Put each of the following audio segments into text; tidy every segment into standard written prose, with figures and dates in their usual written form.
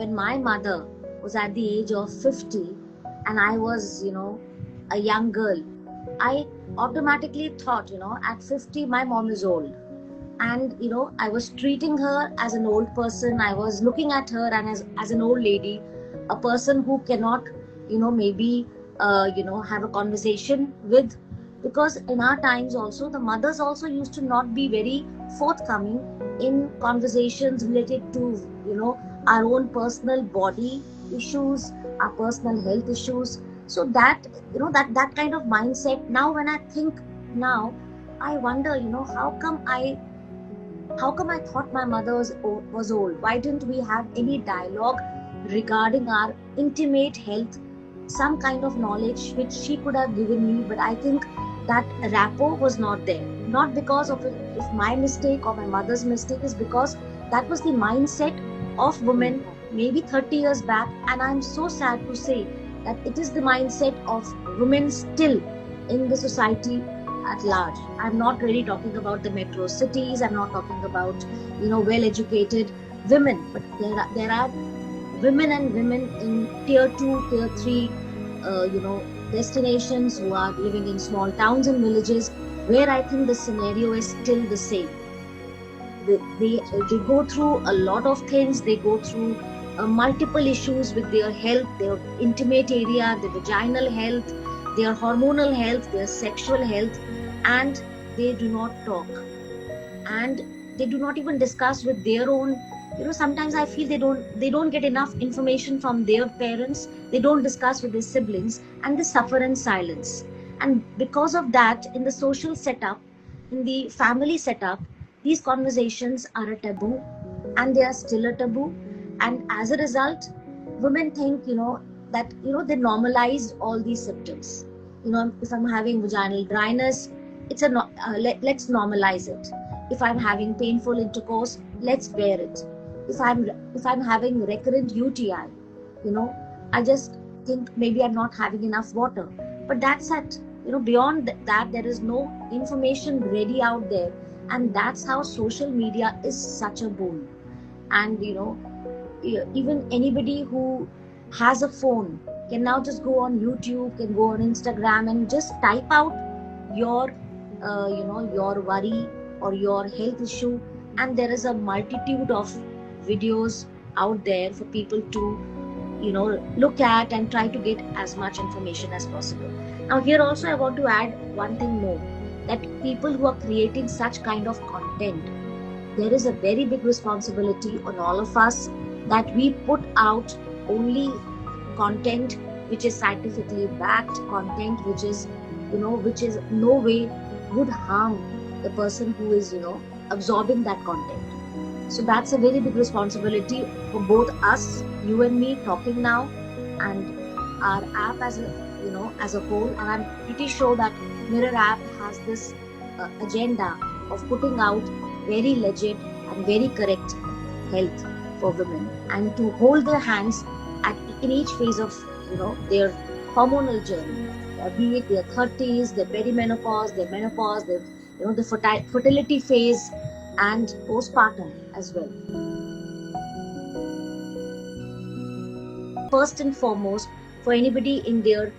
when my mother was at the age of 50 and I was, a young girl, I automatically thought, at 50, my mom is old. And, I was treating her as an old person. I was looking at her and as an old lady, a person who cannot, maybe, have a conversation with. Because in our times also, the mothers also used to not be very forthcoming in conversations related to, our own personal body issues, our personal health issues. So that, that kind of mindset, now when I think now, I wonder, how come I thought my mother was old? Why didn't we have any dialogue regarding our intimate health, some kind of knowledge which she could have given me? But I think that rapport was not there. Not because of my mistake or my mother's mistake, is because that was the mindset of women maybe 30 years back. And I'm so sad to say that it is the mindset of women still in the society at large. I'm not really talking about the metro cities. I'm not talking about, well-educated women, but there are women and women in tier 2, tier 3, destinations, who are living in small towns and villages, where I think the scenario is still the same. They go through a lot of things. They go through multiple issues with their health, their intimate area, their vaginal health, their hormonal health, their sexual health, and they do not talk, and they do not even discuss with their own. Sometimes I feel they don't get enough information from their parents. They don't discuss with their siblings, and they suffer in silence. And because of that, in the social setup, in the family setup, these conversations are a taboo, and they are still a taboo. And as a result, women think, that, they normalize all these symptoms. If I'm having vaginal dryness, let's normalize it. If I'm having painful intercourse, let's bear it. If I'm having recurrent UTI, I just think maybe I'm not having enough water. But that's it. Beyond that, there is no information ready out there. And that's how social media is such a boon. And, even anybody who has a phone can now just go on YouTube, can go on Instagram, and just type out your, your worry or your health issue. And there is a multitude of videos out there for people to, look at and try to get as much information as possible. Now, here also I want to add one thing more, that people who are creating such kind of content, there is a very big responsibility on all of us, that we put out only content which is scientifically backed, content which is no way would harm the person who is, absorbing that content. So that's a very big responsibility for both us, you and me talking now, and our app as a whole. And I'm pretty sure that Mirror app has this agenda of putting out very legit and very correct health for women, and to hold their hands in each phase of, their hormonal journey, be it their 30s, their perimenopause, their menopause, their, the fertility phase, and postpartum as well. First and foremost, for anybody in their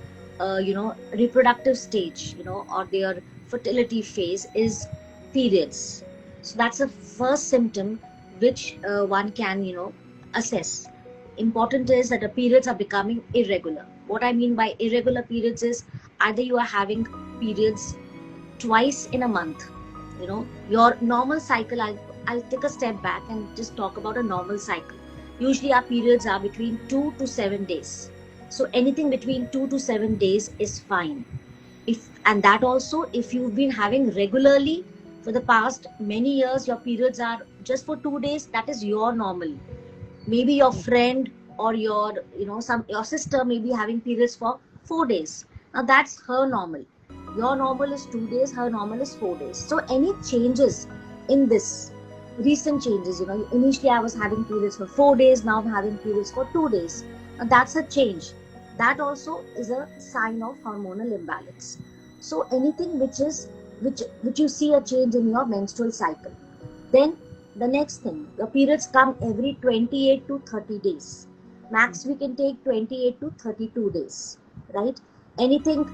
reproductive stage, or their fertility phase, is periods. So that's the first symptom which one can, assess. Important is that the periods are becoming irregular. What I mean by irregular periods is either you are having periods twice in a month, your normal cycle. I'll take a step back and just talk about a normal cycle. Usually our periods are between 2 to 7 days. So anything between 2 to 7 days is fine. And that also, if you've been having regularly for the past many years, your periods are just for 2 days, that is your normal. Maybe your friend or your sister may be having periods for 4 days. Now that's her normal. Your normal is 2 days, her normal is 4 days. So any changes in this, recent changes, initially I was having periods for 4 days, now I'm having periods for 2 days. Now that's a change. That also is a sign of hormonal imbalance. So anything which you see a change in your menstrual cycle. Then the next thing, your periods come every 28 to 30 days. Max we can take 28 to 32 days, right? Anything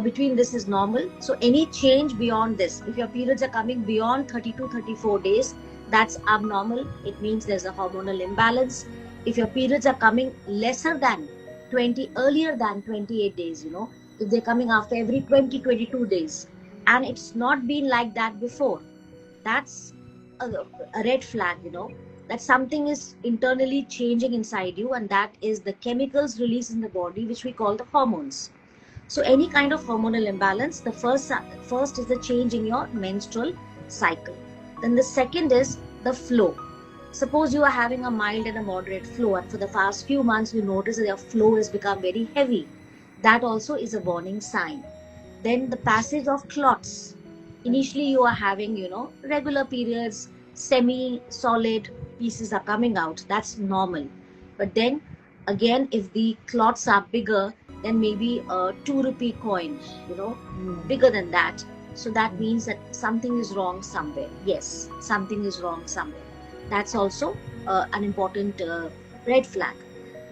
between this is normal. So any change beyond this, if your periods are coming beyond 32, 34 days, that's abnormal. It means there's a hormonal imbalance. If your periods are coming lesser than 20, earlier than 28 days, if they're coming after every 20, 22 days, and it's not been like that before, that's a red flag, that something is internally changing inside you, and that is the chemicals released in the body, which we call the hormones. So any kind of hormonal imbalance, the first is the change in your menstrual cycle. Then the second is the flow. Suppose you are having a mild and a moderate flow, and for the past few months you notice that your flow has become very heavy. That also is a warning sign. Then the passage of clots. Initially you are having, regular periods, semi-solid pieces are coming out. That's normal. But then again, if the clots are bigger, then maybe a 2 rupee coin, bigger than that. So that means that something is wrong somewhere. Yes, something is wrong somewhere. That's also an important red flag.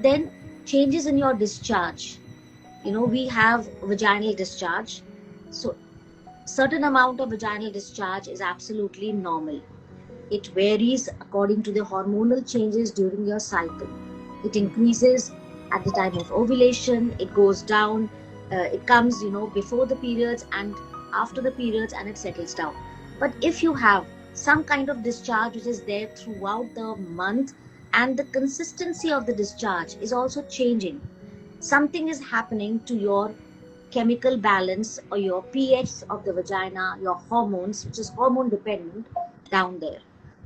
Then changes in your discharge. We have vaginal discharge. So certain amount of vaginal discharge is absolutely normal. It varies according to the hormonal changes during your cycle. It increases at the time of ovulation, it goes down, it comes, before the periods and after the periods, and it settles down. But if you have some kind of discharge which is there throughout the month, and the consistency of the discharge is also changing, something is happening to your chemical balance or your pH of the vagina, your hormones, which is hormone dependent, down there.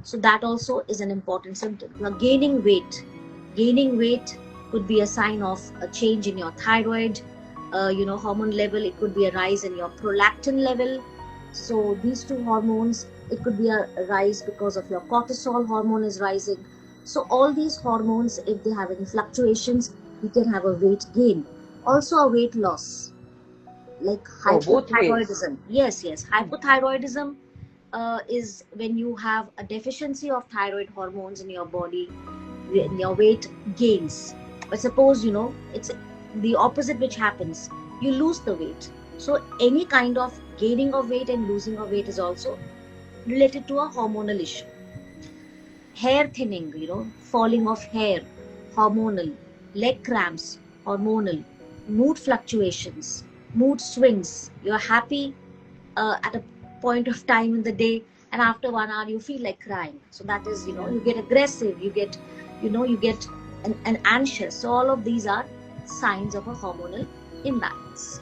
So that also is an important symptom. You're gaining weight. Gaining weight could be a sign of a change in your thyroid, hormone level. It could be a rise in your prolactin level. So these two hormones, it could be a rise because of your cortisol hormone is rising. So all these hormones, if they have any fluctuations, you can have a weight gain. Also a weight loss, like hypothyroidism. Yes, hypothyroidism is when you have a deficiency of thyroid hormones in your body, your weight gains. But suppose, it's the opposite which happens. You lose the weight. So any kind of gaining of weight and losing of weight is also related to a hormonal issue. Hair thinning, falling of hair, hormonal. Leg cramps, hormonal. Mood fluctuations, mood swings. You're happy at a point of time in the day, and after 1 hour you feel like crying. So that is, you get aggressive, you get an anxious. So all of these are signs of a hormonal imbalance.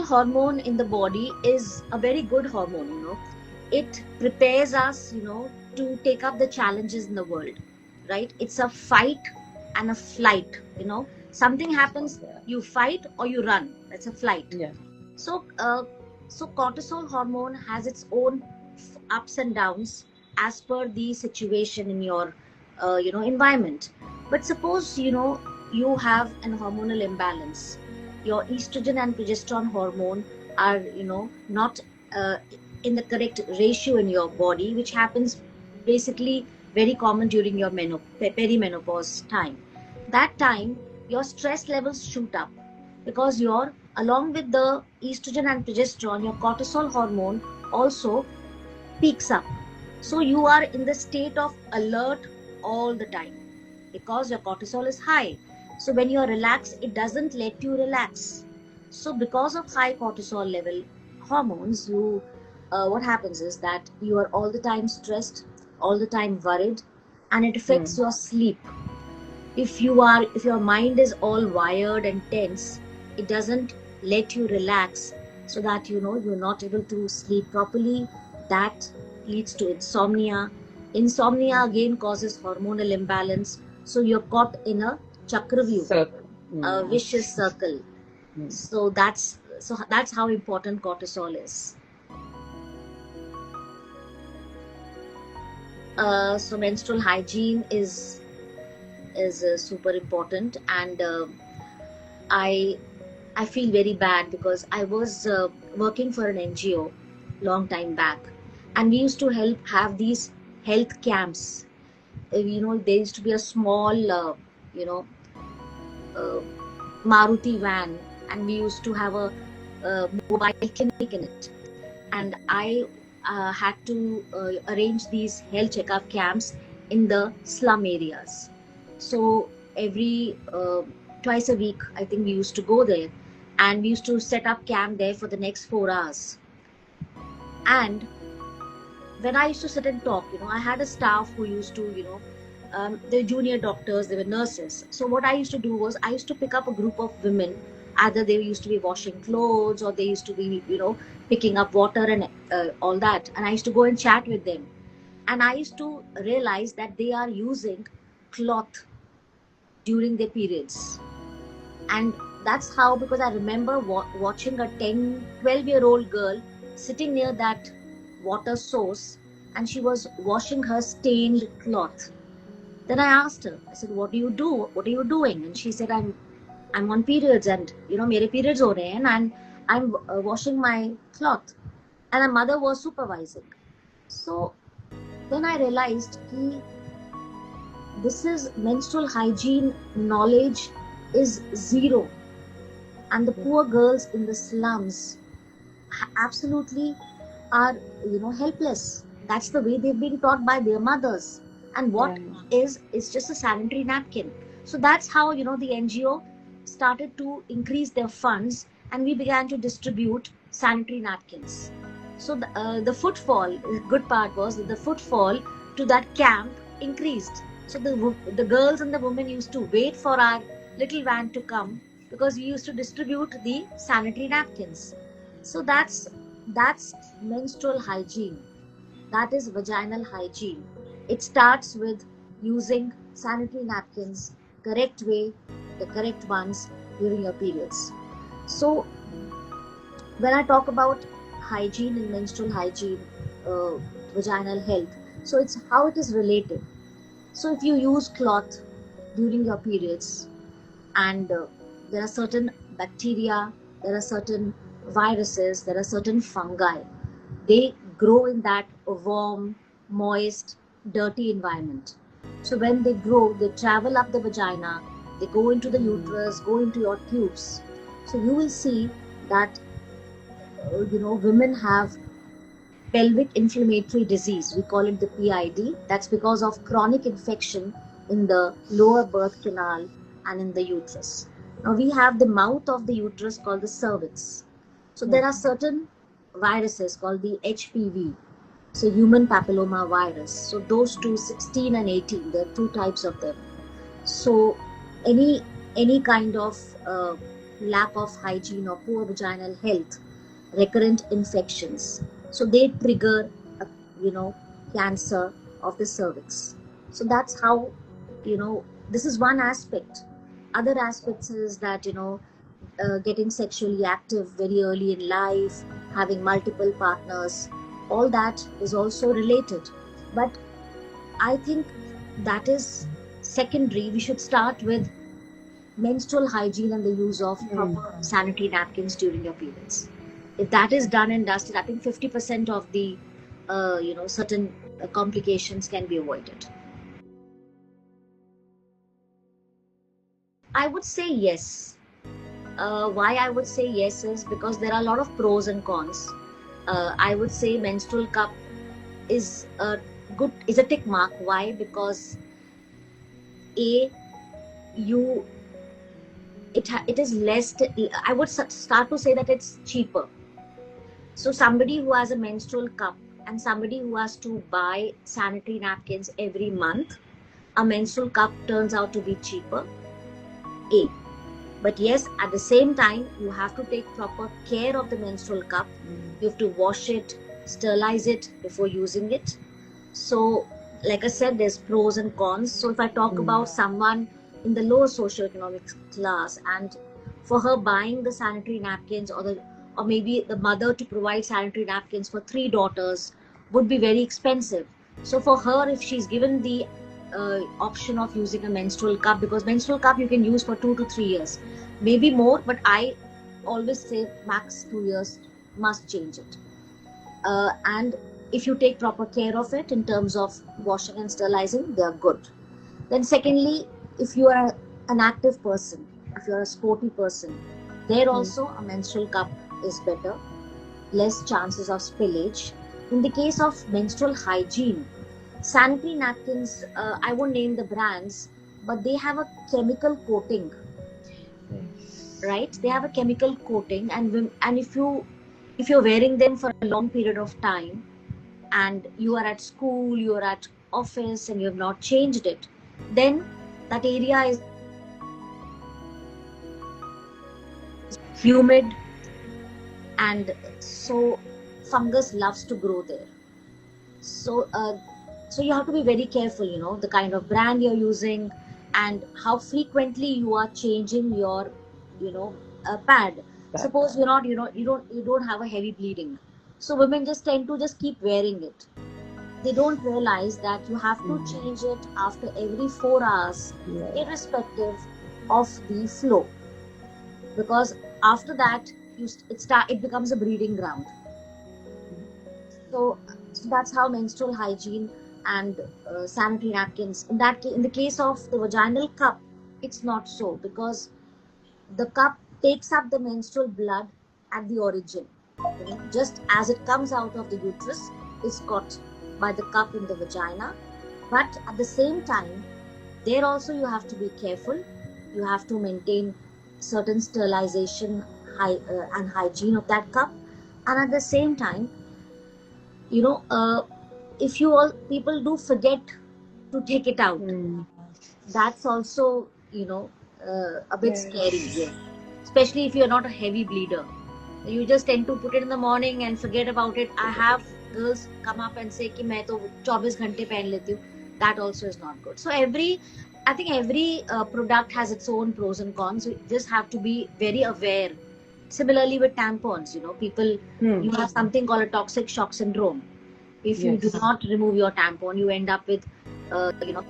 Hormone in the body is a very good hormone. It prepares us, to take up the challenges in the world, right? It's a fight and a flight. Something happens, you fight or you run. That's a flight. So cortisol hormone has its own ups and downs as per the situation in your environment. But suppose you have an hormonal imbalance. Your estrogen and progesterone hormone are not in the correct ratio in your body, which happens basically very common during your perimenopause time. That time your stress levels shoot up, because along with the estrogen and progesterone, your cortisol hormone also peaks up. So you are in the state of alert all the time because your cortisol is high. So when you are relaxed, it doesn't let you relax. So because of high cortisol level hormones, what happens is that you are all the time stressed, all the time worried, and it affects your sleep. If your mind is all wired and tense, it doesn't let you relax, so that you're not able to sleep properly. That leads to insomnia. Insomnia again causes hormonal imbalance. So you're caught in a chakravyuh, a vicious circle. So that's how important cortisol is. So menstrual hygiene is super important, and I feel very bad because I was working for an NGO long time back, and we used to have these health camps. There used to be a small, uh, Maruti van, and we used to have a mobile clinic in it. And I had to arrange these health checkup camps in the slum areas. So every twice a week, I think we used to go there, and we used to set up camp there for the next 4 hours. And when I used to sit and talk, I had a staff who used to, they were junior doctors, they were nurses. So what I used to do was I used to pick up a group of women. Either they used to be washing clothes, or they used to be, picking up water and all that. And I used to go and chat with them. And I used to realize that they are using cloth during their periods. And that's how, because I remember watching a 10, 12-year-old girl sitting near that water source, and she was washing her stained cloth. Then I asked her, I said, what do you do? What are you doing? And she said, I'm on periods, and mere periods ho rahe hain, and I'm washing my cloth. And her mother was supervising. So then I realized this is menstrual hygiene knowledge is zero, and the poor girls in the slums absolutely are helpless. That's the way they've been taught by their mothers. And what is just a sanitary napkin. So that's how the NGO started to increase their funds, and we began to distribute sanitary napkins. So the footfall, the good part was that the footfall to that camp increased. So the girls and the women used to wait for our little van to come, because we used to distribute the sanitary napkins. So that's menstrual hygiene. That is vaginal hygiene. It starts with using sanitary napkins correct way, the correct ones during your periods. So when I talk about hygiene and menstrual hygiene, vaginal health, so it's how it is related. So if you use cloth during your periods, and there are certain bacteria, there are certain viruses, there are certain fungi, they grow in that warm, moist, dirty environment. So when they grow, they travel up the vagina, they go into the uterus, go into your tubes. So you will see that women have pelvic inflammatory disease. We call it the PID. That's because of chronic infection in the lower birth canal and in the uterus. Now we have the mouth of the uterus called the cervix. So there are certain viruses called the HPV, so human papilloma virus. So those two, 16 and 18, there are two types of them. So any kind of lack of hygiene or poor vaginal health, recurrent infections, so they trigger cancer of the cervix. So that's how this is one aspect. Other aspects is that getting sexually active very early in life, having multiple partners, all that is also related. But I think that is secondary. We should start with menstrual hygiene and the use of proper sanitary napkins during your periods. If that is done and dusted, I think 50% of the certain complications can be avoided. I would say yes. Why I would say yes is because there are a lot of pros and cons. I would say menstrual cup is a tick mark. Why? Because it is less. I would start to say that it's cheaper. So somebody who has a menstrual cup and somebody who has to buy sanitary napkins every month, a menstrual cup turns out to be cheaper. But yes, at the same time, you have to take proper care of the menstrual cup. You have to wash it, sterilize it before using it. So, like I said, there's pros and cons. So if I talk about someone in the lower socioeconomic class, and for her buying the sanitary napkins, or maybe the mother to provide sanitary napkins for 3 daughters would be very expensive. So for her, if she's given the option of using a menstrual cup, because menstrual cup you can use for 2 to 3 years, maybe more, but I always say max 2 years, must change it. And if you take proper care of it in terms of washing and sterilizing, they are good. Then secondly, if you are an active person, if you are a sporty person, there also a menstrual cup is better, less chances of spillage. In the case of menstrual hygiene, sanitary napkins, I won't name the brands, but they have a chemical coating, right? They have a chemical coating, and if you're wearing them for a long period of time, and you are at school, you are at office, and you have not changed it, then that area is humid, and so fungus loves to grow there. So so you have to be very careful, the kind of brand you're using and how frequently you are changing your you know pad. Suppose you don't have a heavy bleeding, so women just tend to just keep wearing it. They don't realize that you have to change it after every 4 hours, irrespective of the flow, because after that it becomes a breeding ground. So that's how menstrual hygiene and sanitary napkins. In the case of the vaginal cup, it's not so, because the cup takes up the menstrual blood at the origin. Just as it comes out of the uterus, is caught by the cup in the vagina. But at the same time, there also you have to be careful. You have to maintain certain sterilization and hygiene of that cup. And at the same time, if people do forget to take it out, that's also a bit scary. Yes. Especially if you're not a heavy bleeder, you just tend to put it in the morning and forget about it. I have girls come up and say कि मैं तो 24 घंटे पहन लेती हूँ. That also is not good. So I think every product has its own pros and cons. So you just have to be very aware. Similarly with tampons, people, you have something called a toxic shock syndrome. If you do not remove your tampon, you end up with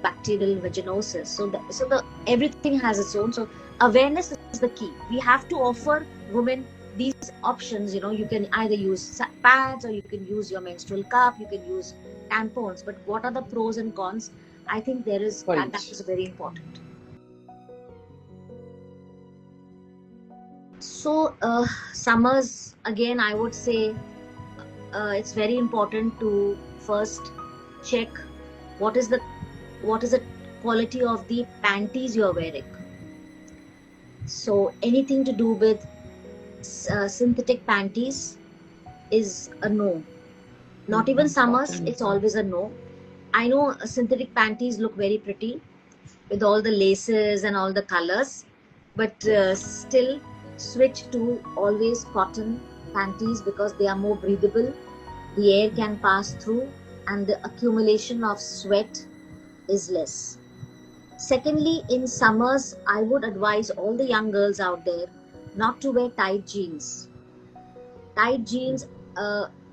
bacterial vaginosis. So everything has its own. So awareness is the key. We have to offer women these options. You can either use pads, or you can use your menstrual cup, you can use tampons. But what are the pros and cons? I think that is very important. So summers, again, I would say it's very important to first check what is the quality of the panties you are wearing. So anything to do with synthetic panties is a no. Not even summers, it's always a no. I know synthetic panties look very pretty with all the laces and all the colors, but still switch to always cotton panties, because they are more breathable, the air can pass through, and the accumulation of sweat is less. Secondly, in summers, I would advise all the young girls out there not to wear tight jeans. Tight jeans,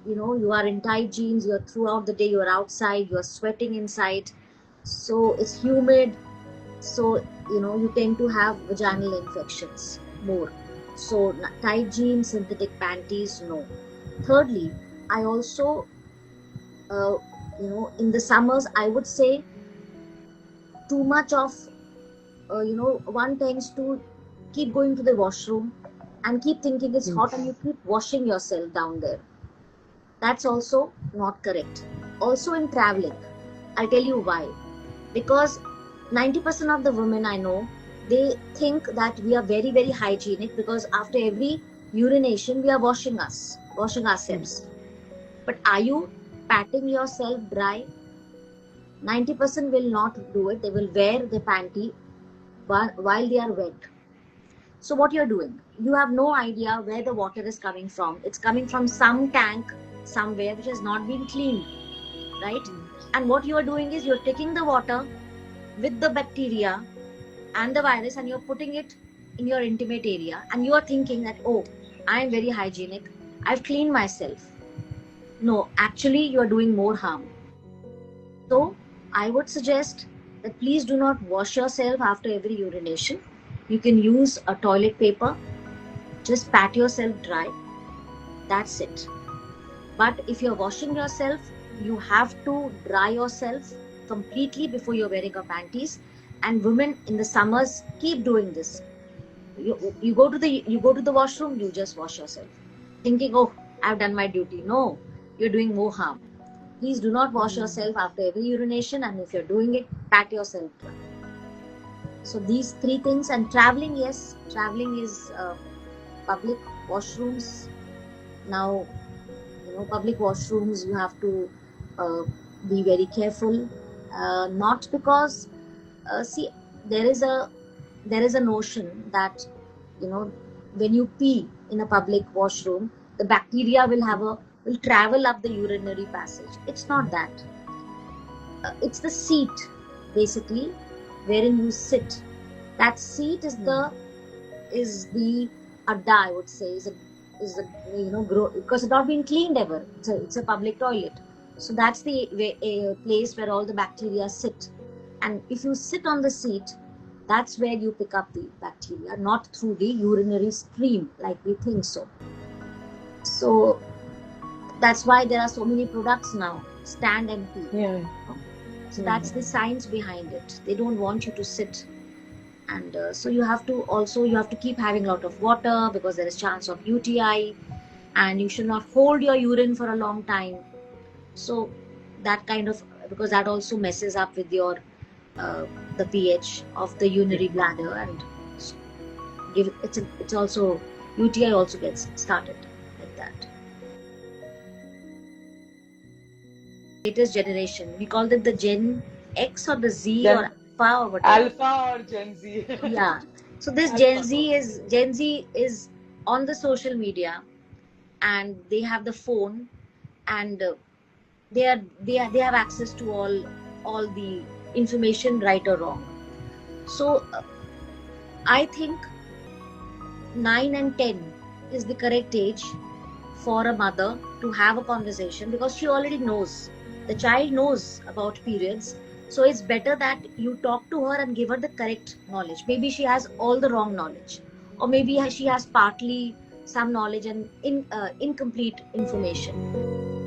you are in tight jeans, you're throughout the day, you're outside, you're sweating inside, so it's humid, so you tend to have vaginal infections more. So tight jeans, synthetic panties, no. Thirdly, I also in the summers, I would say too much of one tends to keep going to the washroom and keep thinking it's hot, and you keep washing yourself down there. That's also not correct. Also in traveling, I'll tell you why. Because 90% of the women I know, they think that we are very, very hygienic, because after every urination we are washing ourselves. But are you patting yourself dry? 90% will not do it. They will wear the panty while they are wet. So what you're doing, you have no idea where the water is coming from. It's coming from some tank somewhere which has not been cleaned, right? And what you are doing is you're taking the water with the bacteria and the virus, and you're putting it in your intimate area, and you are thinking that, oh, I'm very hygienic, I've cleaned myself. No, actually you are doing more harm. So I would suggest that please do not wash yourself after every urination. You can use a toilet paper, just pat yourself dry, that's it. But if you're washing yourself, you have to dry yourself completely before you're wearing your panties. And women in the summers keep doing this. You go to the washroom, you just wash yourself, thinking, oh, I've done my duty. No, you're doing more harm. Please do not wash yourself after every urination, and if you're doing it, pat yourself dry. So these three things. And traveling, yes, traveling is public washrooms. Now, public washrooms, you have to uh, be very careful. Not because, see, there is a notion that, when you pee in a public washroom, the bacteria will travel up the urinary passage. It's not that. It's the seat, basically, wherein you sit. That seat is the adda, I would say, is a because it's not been cleaned ever. It's a public toilet, so that's the place where all the bacteria sit. And if you sit on the seat, that's where you pick up the bacteria, not through the urinary stream like we think so. So that's why there are so many products now, stand and pee. Yeah. So that's the science behind it. They don't want you to sit. And so you have to keep having a lot of water, because there is chance of UTI, and you should not hold your urine for a long time. So that kind of, because that also messes up with your the pH of the urinary bladder, and it's also UTI also gets started like that. Latest generation, we called it the Gen X or the Z or Alpha or whatever. Alpha or Gen Z. Yeah. So this Alpha. Gen Z is on the social media, and they have the phone, and they have access to all the information, right or wrong. So I think 9 and 10 is the correct age for a mother to have a conversation, because she already knows, the child knows about periods. So it's better that you talk to her and give her the correct knowledge. Maybe she has all the wrong knowledge, or maybe she has partly some knowledge and incomplete information.